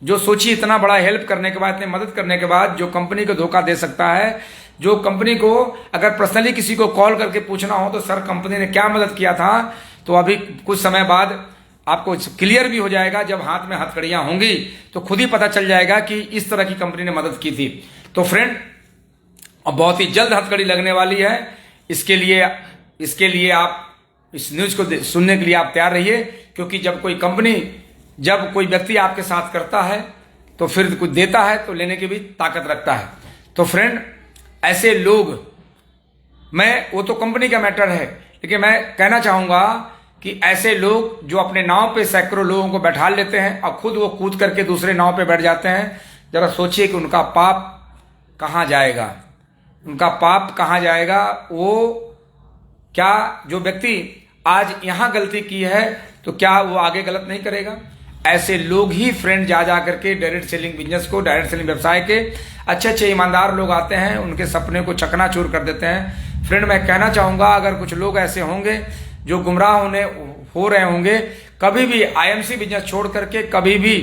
जो सोचिए इतना बड़ा हेल्प करने के बाद, इतनी मदद करने के बाद, जो कंपनी को धोखा दे सकता है, जो कंपनी को अगर पर्सनली किसी को कॉल करके पूछना हो तो सर कंपनी ने क्या मदद किया था, तो अभी कुछ समय बाद आपको क्लियर भी हो जाएगा। जब हाथ में हथकड़ियां होंगी तो खुद ही पता चल जाएगा कि इस तरह की कंपनी ने मदद की थी। तो फ्रेंड, अब बहुत ही जल्द हथकड़ी लगने वाली है, इसके लिए आप इस न्यूज को सुनने के लिए आप तैयार रहिए, क्योंकि जब कोई व्यक्ति आपके साथ करता है तो फिर कुछ देता है तो लेने की भी ताकत रखता है। तो फ्रेंड, ऐसे लोग, वो तो कंपनी का मैटर है, लेकिन मैं कहना चाहूंगा कि ऐसे लोग जो अपने नाव पे सैकड़ों लोगों को बैठा लेते हैं और खुद वो कूद करके दूसरे नाव पे बैठ जाते हैं, जरा सोचिए कि उनका पाप कहाँ जाएगा, उनका पाप कहाँ जाएगा। वो क्या, जो व्यक्ति आज यहां गलती की है तो क्या वो आगे गलत नहीं करेगा? ऐसे लोग ही फ्रेंड जा करके डायरेक्ट सेलिंग बिजनेस को, डायरेक्ट सेलिंग व्यवसाय के अच्छे ईमानदार लोग आते हैं, उनके सपने को चकनाचूर कर देते हैं। फ्रेंड मैं कहना चाहूंगा, अगर कुछ लोग ऐसे होंगे जो गुमराह हो रहे होंगे, कभी भी आईएमसी बिजनेस छोड़ करके कभी भी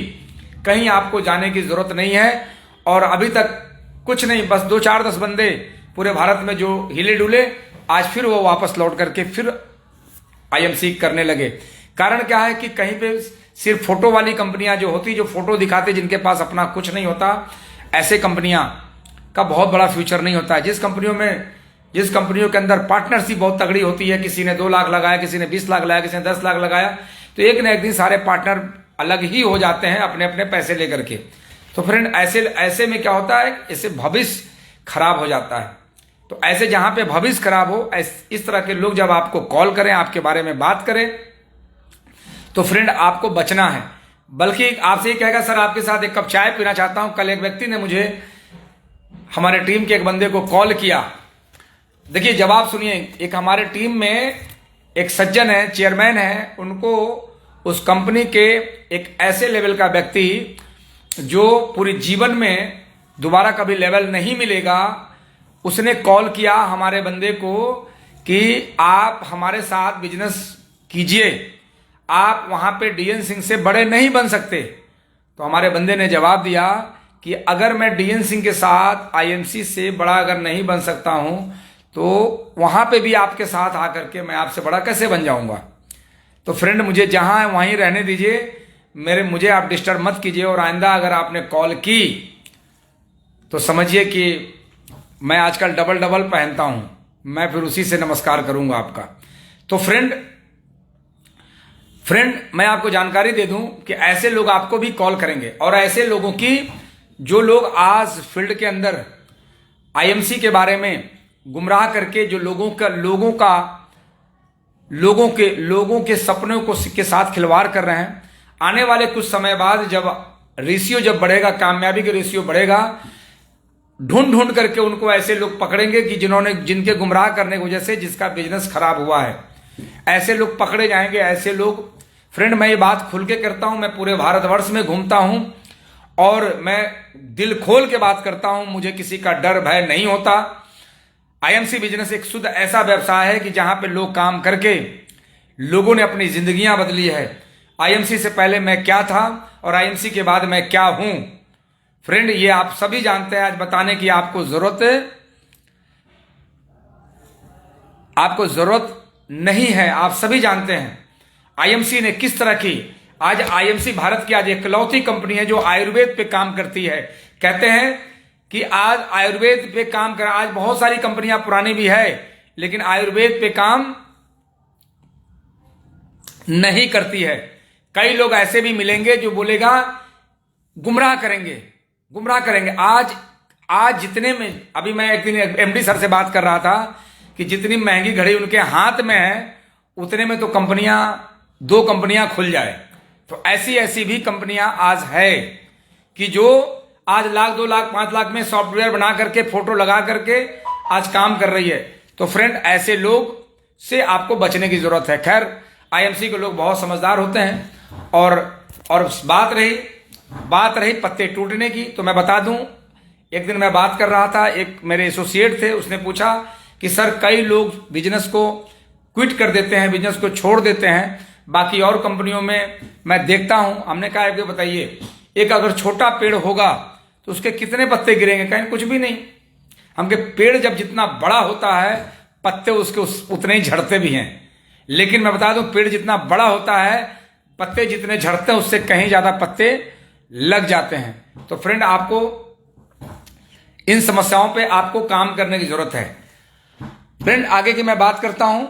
कहीं आपको जाने की जरूरत नहीं है। और अभी तक कुछ नहीं, बस 2-4-10 बंदे पूरे भारत में जो हिले डुले, आज फिर वो वापस लौट करके फिर आईएमसी करने लगे। कारण क्या है कि कहीं पे सिर्फ फोटो वाली कंपनियां जो होती, जो फोटो दिखाते, जिनके पास अपना कुछ नहीं होता, ऐसे कंपनियां का बहुत बड़ा फ्यूचर नहीं होता है। जिस कंपनियों के अंदर पार्टनरशिप बहुत तगड़ी होती है, किसी ने 2 लाख लगाया, किसी ने 20 लाख लगाया, किसी ने 10 लाख लगाया, तो एक न एक दिन सारे पार्टनर अलग ही हो जाते हैं अपने अपने पैसे लेकर के। तो फ्रेंड ऐसे में क्या होता है, ऐसे भविष्य खराब हो जाता है। तो ऐसे जहां पे भविष्य खराब हो, इस तरह के लोग जब आपको कॉल करें, आपके बारे में बात करें, तो फ्रेंड आपको बचना है। बल्कि आपसे ये कहेगा, सर आपके साथ एक कप चाय पीना चाहता हूं। कल एक व्यक्ति ने मुझे, हमारे टीम के एक बंदे को कॉल किया। देखिए जवाब सुनिए, एक हमारे टीम में एक सज्जन है, चेयरमैन है, उनको उस कंपनी के एक ऐसे लेवल का व्यक्ति जो पूरी जीवन में दोबारा कभी लेवल नहीं मिलेगा, उसने कॉल किया हमारे बंदे को कि आप हमारे साथ बिजनेस कीजिए, आप वहां पे डीएन सिंह से बड़े नहीं बन सकते। तो हमारे बंदे ने जवाब दिया कि अगर मैं डीएन सिंह के साथ आईएमसी से बड़ा अगर नहीं बन सकता हूं, तो वहां पे भी आपके साथ आकर के मैं आपसे बड़ा कैसे बन जाऊंगा। तो फ्रेंड मुझे जहां है वहीं रहने दीजिए, मुझे आप डिस्टर्ब मत कीजिए। और आइंदा अगर आपने कॉल की तो समझिए कि मैं आजकल डबल पहनता हूं, मैं फिर उसी से नमस्कार करूंगा आपका। तो फ्रेंड मैं आपको जानकारी दे दूं कि ऐसे लोग आपको भी कॉल करेंगे। और ऐसे लोगों की, जो लोग आज फील्ड के अंदर आईएमसी के बारे में गुमराह करके जो लोगों के सपनों को के साथ खिलवाड़ कर रहे हैं, आने वाले कुछ समय बाद जब रेशियो जब बढ़ेगा, कामयाबी का रेशियो बढ़ेगा, ढूंढ करके उनको ऐसे लोग पकड़ेंगे कि जिनके गुमराह करने की वजह से जिसका बिजनेस खराब हुआ है, ऐसे लोग पकड़े जाएंगे। ऐसे लोग, फ्रेंड मैं ये बात खुल के करता हूं, मैं पूरे भारतवर्ष में घूमता हूं और मैं दिल खोल के बात करता हूं, मुझे किसी का डर भय नहीं होता। आईएमसी बिजनेस एक शुद्ध ऐसा व्यवसाय है कि जहां पे लोग काम करके लोगों ने अपनी जिंदगियां बदली है। आईएमसी से पहले मैं क्या था और आईएमसी के बाद मैं क्या हूं, फ्रेंड ये आप सभी जानते हैं। आज बताने की आपको जरूरत नहीं है, आप सभी जानते हैं आईएमसी ने किस तरह की। आज आईएमसी भारत की आज इकलौती कंपनी है जो आयुर्वेद पे काम करती है। कहते हैं कि आज आयुर्वेद पे काम कर, आज बहुत सारी कंपनियां पुरानी भी है लेकिन आयुर्वेद पे काम नहीं करती है। कई लोग ऐसे भी मिलेंगे जो बोलेगा गुमराह करेंगे। आज जितने में, अभी मैं एक दिन एमडी सर से बात कर रहा था कि जितनी महंगी घड़ी उनके हाथ में है उतने में तो 2 कंपनियां खुल जाए। तो ऐसी भी कंपनियां आज है कि जो आज 1 लाख 2 लाख 5 लाख में सॉफ्टवेयर बना करके फोटो लगा करके आज काम कर रही है। तो फ्रेंड ऐसे लोग से आपको बचने की जरूरत है। खैर आईएमसी के लोग बहुत समझदार होते हैं। और बात रही पत्ते टूटने की, तो मैं बता दूं, एक दिन मैं बात कर रहा था, एक मेरे एसोसिएट थे, उसने पूछा कि सर कई लोग बिजनेस को क्विट कर देते हैं, बिजनेस को छोड़ देते हैं, बाकी और कंपनियों में मैं देखता हूं। हमने कहा कि बताइए, एक अगर छोटा पेड़ होगा तो उसके कितने पत्ते गिरेंगे? कहीं कुछ भी नहीं। हमके पेड़ जब जितना बड़ा होता है पत्ते उसके उतने ही झड़ते भी हैं। लेकिन मैं बता दूं, पेड़ जितना बड़ा होता है पत्ते जितने झड़ते हैं उससे कहीं ज्यादा पत्ते लग जाते हैं। तो फ्रेंड आपको इन समस्याओं पे आपको काम करने की जरूरत है। फ्रेंड आगे की मैं बात करता हूं।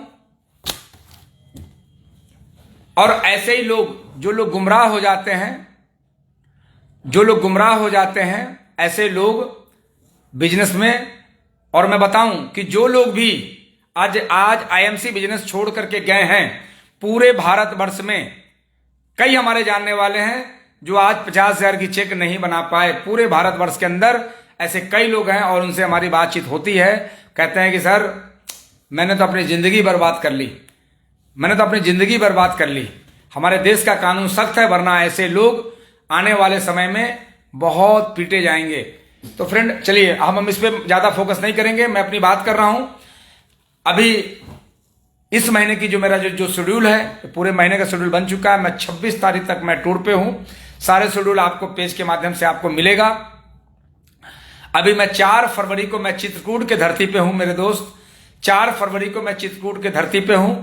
और ऐसे ही लोग जो लोग गुमराह हो जाते हैं, ऐसे लोग बिजनेस में और मैं बताऊं कि जो लोग भी आज आईएमसी बिजनेस छोड़ करके गए हैं, पूरे भारतवर्ष में कई हमारे जानने वाले हैं जो आज 50,000 की चेक नहीं बना पाए। पूरे भारतवर्ष के अंदर ऐसे कई लोग हैं और उनसे हमारी बातचीत होती है। कहते हैं कि सर मैंने तो अपनी जिंदगी बर्बाद कर ली, मैंने तो अपनी जिंदगी बर्बाद कर ली। हमारे देश का कानून सख्त है, वरना ऐसे लोग आने वाले समय में बहुत पीटे जाएंगे। तो फ्रेंड चलिए हम इस पर ज्यादा फोकस नहीं करेंगे, मैं अपनी बात कर रहा हूं। अभी इस महीने की जो मेरा जो शेड्यूल है, पूरे महीने का शेड्यूल बन चुका है। मैं 26 तारीख तक मैं टूर पे हूं। सारे शेड्यूल आपको पेज के माध्यम से आपको मिलेगा। अभी मैं 4 फरवरी को मैं चित्रकूट के धरती पे हूं मेरे दोस्त। 4 फरवरी को मैं चित्रकूट के धरती पे हूं।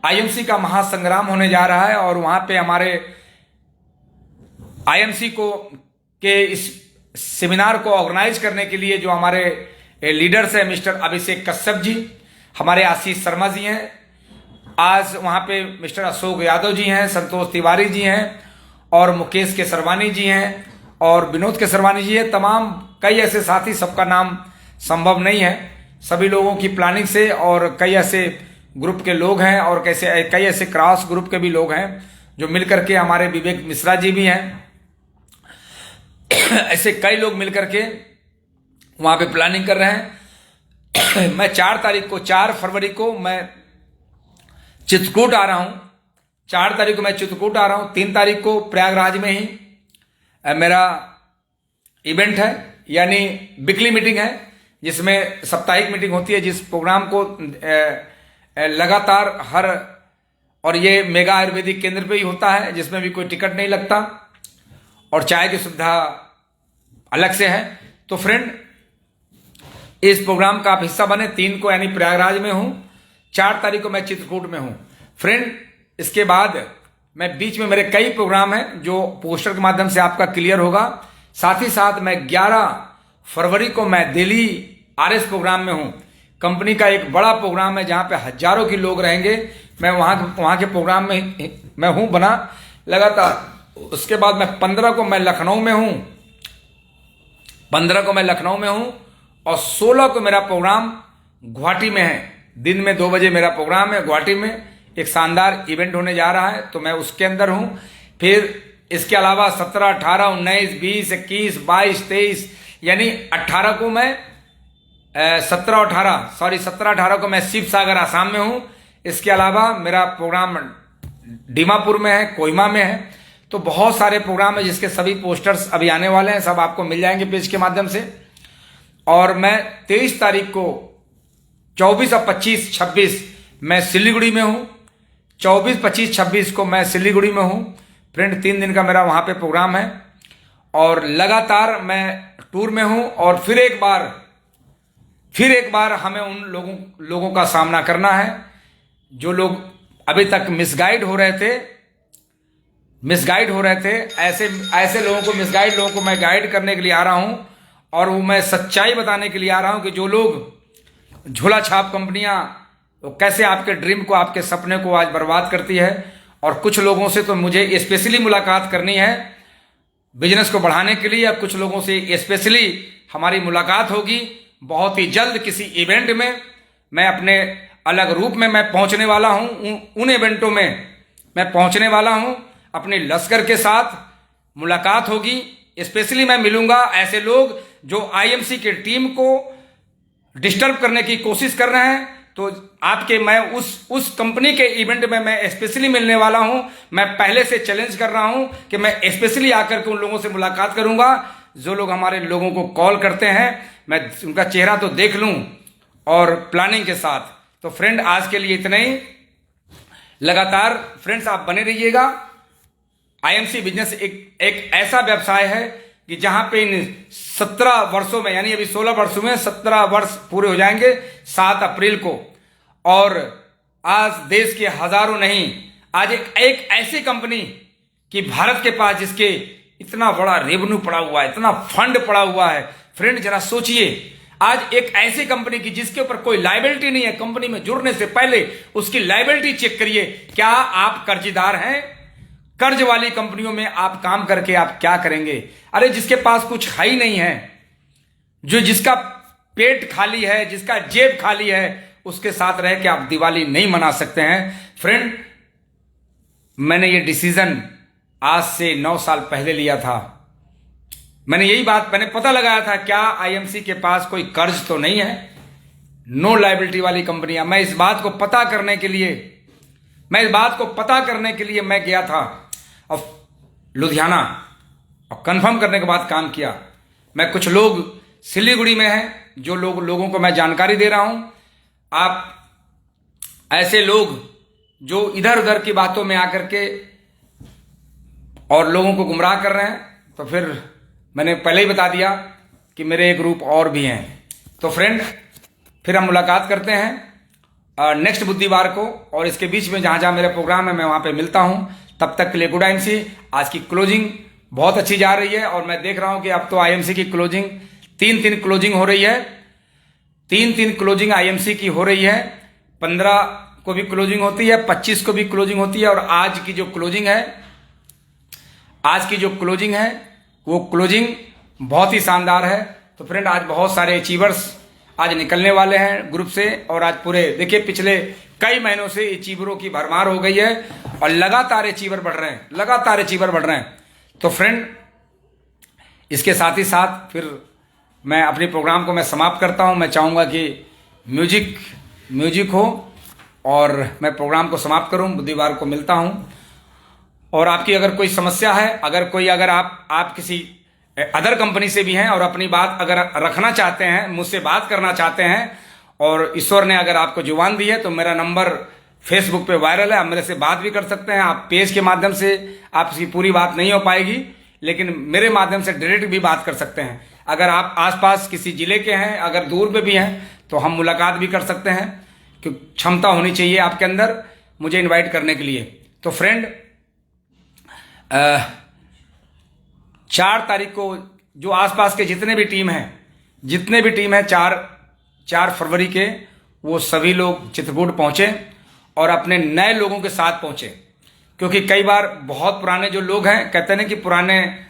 आईएमसी का महासंग्राम होने जा रहा है और वहां पे हमारे आईएमसी को के इस सेमिनार को ऑर्गेनाइज करने के लिए जो हमारे लीडर्स हैं, मिस्टर अभिषेक कश्यप जी, हमारे आशीष शर्मा जी हैं, आज वहां पे मिस्टर अशोक यादव जी हैं, संतोष तिवारी जी हैं और मुकेश केसरवानी जी हैं और विनोद केसरवानी जी हैं। तमाम कई ऐसे साथी, सबका नाम संभव नहीं है, सभी लोगों की प्लानिंग से, और कई ऐसे ग्रुप के लोग हैं और कई ऐसे क्रॉस ग्रुप के भी लोग हैं जो मिलकर के, हमारे विवेक मिश्रा जी भी हैं, ऐसे कई लोग मिलकर के वहां पे प्लानिंग कर रहे हैं। मैं 4 फरवरी को मैं चित्रकूट आ रहा हूं। 4 तारीख को मैं चित्रकूट आ रहा हूं। 3 तारीख को प्रयागराज में ही मेरा इवेंट है, यानी वीकली मीटिंग है, जिसमें साप्ताहिक मीटिंग होती है, जिस प्रोग्राम को लगातार हर, और ये मेगा आयुर्वेदिक केंद्र पे ही होता है, जिसमें भी कोई टिकट नहीं लगता और चाय की सुविधा अलग से है। तो फ्रेंड इस प्रोग्राम का आप हिस्सा बने। 3 को यानी प्रयागराज में हूं, 4 तारीख को मैं चित्रकूट में हूं। फ्रेंड इसके बाद मैं बीच में मेरे कई प्रोग्राम हैं जो पोस्टर के माध्यम से आपका क्लियर होगा। साथ ही साथ मैं 11 फरवरी को मैं दिल्ली आरएस प्रोग्राम में हूं। कंपनी का एक बड़ा प्रोग्राम है जहां पे हजारों के लोग रहेंगे। मैं वहां के प्रोग्राम में मैं हूं बना लगातार। उसके बाद मैं 15 को मैं लखनऊ में हूं, 15 को मैं लखनऊ में हूं और 16 को मेरा प्रोग्राम गुवाहाटी में है। दिन में 2 बजे मेरा प्रोग्राम है गुवाहाटी में, एक शानदार इवेंट होने जा रहा है, तो मैं उसके अंदर हूं। फिर इसके अलावा 17, 18, 19, 20, 21, 22, 23 यानी 18 को मैं 17, 18 को मैं शिव सागर आसाम में हूं। इसके अलावा मेरा प्रोग्राम दीमापुर में है, कोहिमा में है। तो बहुत सारे प्रोग्राम है जिसके सभी पोस्टर्स अभी आने वाले हैं, सब आपको मिल जाएंगे पेज के माध्यम से। और मैं 23 तारीख को 24 और 25, 26 मैं सिलीगुड़ी में हूं। 24, 25, 26 को मैं सिलीगुड़ी में हूं। फ्रेंड 3 दिन का मेरा वहां पे प्रोग्राम है और लगातार मैं टूर में हूं। और फिर एक बार हमें उन लोगों का सामना करना है जो लोग अभी तक मिसगाइड हो रहे थे। ऐसे मिसगाइड लोगों को मैं गाइड करने के लिए आ रहा हूं और वो मैं सच्चाई बताने के लिए आ रहा हूं कि जो लोग झोला छाप कंपनियां तो कैसे आपके ड्रीम को, आपके सपने को आज बर्बाद करती है। और कुछ लोगों से तो मुझे स्पेशली मुलाकात करनी है बिजनेस को बढ़ाने के लिए, या कुछ लोगों से स्पेशली हमारी मुलाकात होगी बहुत ही जल्द किसी इवेंट में। मैं अपने अलग रूप में मैं पहुंचने वाला हूं, उन इवेंटों में मैं पहुंचने वाला हूं। अपने लश्कर के साथ मुलाकात होगी, स्पेशली मैं मिलूंगा ऐसे लोग जो आईएमसी के टीम को डिस्टर्ब करने की कोशिश कर रहे हैं। तो मैं उस कंपनी के इवेंट में मैं स्पेशली मिलने वाला हूं। मैं पहले से चैलेंज कर रहा हूं कि मैं स्पेशली आकर के उन लोगों से मुलाकात करूंगा जो लोग हमारे लोगों को कॉल करते हैं। मैं उनका चेहरा तो देख लूं और प्लानिंग के साथ। तो फ्रेंड आज के लिए इतना ही। लगातार फ्रेंड्स आप बने रहिएगा। आईएमसी बिजनेस एक ऐसा व्यवसाय है कि जहां पे इन 17 वर्षों में, यानी अभी 16 वर्षों में 17 वर्ष पूरे हो जाएंगे 7 अप्रैल को। और आज देश के हजारों नहीं, आज एक ऐसी कंपनी कि भारत के पास जिसके इतना बड़ा रेवेन्यू पड़ा हुआ है, इतना फंड पड़ा हुआ है। फ्रेंड जरा सोचिए, आज एक ऐसी कंपनी की जिसके ऊपर कोई लायबिलिटी नहीं है। कंपनी में जुड़ने से पहले उसकी लायबिलिटी चेक करिए। क्या आप कर्जदार हैं? कर्ज वाली कंपनियों में आप काम करके आप क्या करेंगे? अरे जिसके पास कुछ है ही नहीं है, जिसका पेट खाली है, जिसका जेब खाली है, उसके साथ रह के आप दिवाली नहीं मना सकते हैं। फ्रेंड, मैंने ये डिसीजन आज से 9 साल पहले लिया था। मैंने पता लगाया था क्या आईएमसी के पास कोई कर्ज तो नहीं है, नो लायबिलिटी वाली कंपनियां। मैं इस बात को पता करने के लिए मैं गया था और लुधियाना, और कंफर्म करने के बाद काम किया। मैं कुछ लोग सिलीगुड़ी में हैं, जो लोगों को मैं जानकारी दे रहा हूं। आप ऐसे लोग जो इधर उधर की बातों में आकर के और लोगों को गुमराह कर रहे हैं, तो फिर मैंने पहले ही बता दिया कि मेरे एक ग्रुप और भी हैं। तो फ्रेंड, फिर हम मुलाकात करते हैं नेक्स्ट बुधवार को, और इसके बीच में जहां जहां मेरे प्रोग्राम है मैं वहां पे मिलता हूं। तब तक के लिए गुड आईएमसी। आज की क्लोजिंग बहुत अच्छी जा रही है, और मैं देख रहा हूं कि अब तो आईएमसी की क्लोजिंग 3 क्लोजिंग हो रही है। 3 क्लोजिंग आईएमसी की हो रही है। 15 को भी क्लोजिंग होती है, 25 को भी क्लोजिंग होती है, और आज की जो क्लोजिंग है वो क्लोजिंग बहुत ही शानदार है। तो फ्रेंड, आज बहुत सारे अचीवर्स आज निकलने वाले हैं ग्रुप से, और आज पूरे देखिए पिछले कई महीनों से अचीवरों की भरमार हो गई है, और लगातार अचीवर बढ़ रहे हैं। तो फ्रेंड, इसके साथ ही साथ फिर मैं अपने प्रोग्राम को मैं समाप्त करता हूं। मैं चाहूंगा कि म्यूजिक हो और मैं प्रोग्राम को समाप्त करूं। बुधवार को मिलता हूं, और आपकी अगर कोई समस्या है, अगर आप किसी अदर कंपनी से भी हैं और अपनी बात अगर रखना चाहते हैं, मुझसे बात करना चाहते हैं, और ईश्वर ने अगर आपको जुबान दी है, तो मेरा नंबर फेसबुक पे वायरल है, आप मेरे से बात भी कर सकते हैं। आप पेज के माध्यम से आपकी पूरी बात नहीं हो पाएगी, लेकिन मेरे माध्यम से डायरेक्ट भी बात कर सकते हैं। अगर आप आसपास किसी जिले के हैं, अगर दूर पे भी हैं, तो हम मुलाकात भी कर सकते हैं, क्योंकि क्षमता होनी चाहिए आपके अंदर मुझे इनवाइट करने के लिए। तो फ्रेंड, 4 तारीख को जो आसपास के जितने भी टीम हैं 4 फरवरी के, वो सभी लोग चित्रकूट पहुंचे और अपने नए लोगों के साथ पहुंचे। क्योंकि कई बार बहुत पुराने जो लोग हैं, कहते हैं ना कि पुराने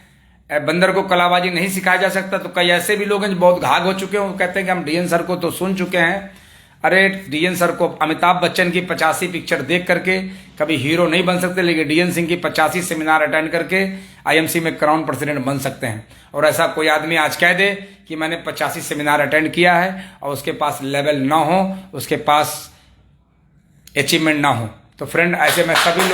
बंदर को कलाबाजी नहीं सिखाया जा सकता, तो कई ऐसे भी लोग हैं जो बहुत घाघ हो चुके हैं। वो कहते हैं कि हम डीएन सर को तो सुन चुके हैं। अरे, डीएन सर को अमिताभ बच्चन की 85 पिक्चर देख करके कभी हीरो नहीं बन सकते, लेकिन डीएन सिंह की 85 सेमिनार अटेंड करके आईएमसी में क्राउन प्रेसिडेंट बन सकते हैं। और ऐसा कोई आदमी आज कह दे कि मैंने 85 सेमिनार अटेंड किया है और उसके पास लेवल ना हो, उसके पास अचीवमेंट ना हो। तो फ्रेंड, ऐसे मैं सभी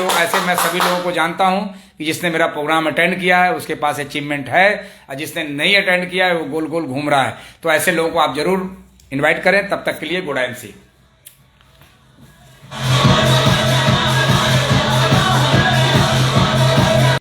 लोगों को जानता हूं कि जिसने मेरा प्रोग्राम अटेंड किया है उसके पास अचीवमेंट है, और जिसने नहीं अटेंड किया है वो गोल गोल घूम रहा है। तो ऐसे लोगों को आप जरूर इनवाइट करें। तब तक के लिए गुड आईएमसी।